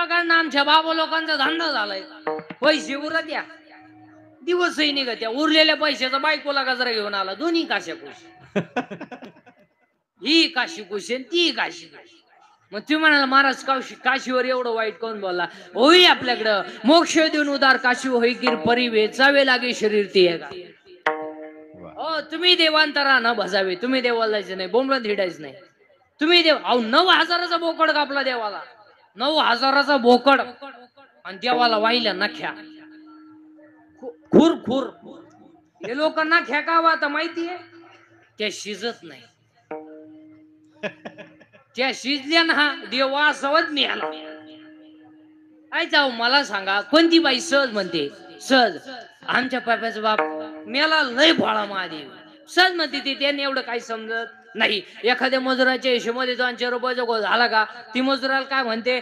लोकांना आमच्या बाबा लोकांचा धंदा झालाय पैसे उरत या दिवसही निघत या उरलेल्या पैशाचा बायकोला गजरा घेऊन आला दोन्ही काश्या खुश ही काशी खुश आहे ती काशी खुश मग तुम्ही म्हणाला महाराज काशीवर एवढं वाईट कोण बोलला होई आपल्याकडं मोक्ष देऊन उदार काशी होई गिर परी वेचावे लागे शरीर ती आहे का हो तुम्ही देवांतरा न भजावे तुम्ही देवाला जायचं नाही बोंबलं हिडायचं नाही तुम्ही देव अहो 9,000चा बोकड कापला देवाला 9,000चा बोकड आणि देवाला वाहिल्या नख्या खुर खुर हे लोक नख्या का आता माहितीये त्या शिजत नाही त्या शिजल्या ना देव वासवत मिळाला काय जाऊ मला सांगा कोणती बाई सहज म्हणते सहज आमच्या पाप्याचा बाप मेला लय भोळा महादेव सहज म्हणते ती त्याने एवढं काही समजत नाही एखाद्या मजुराच्या हिशोबामध्ये 200 रुपयाचा गोळ झाला का ती मजुराला काय म्हणते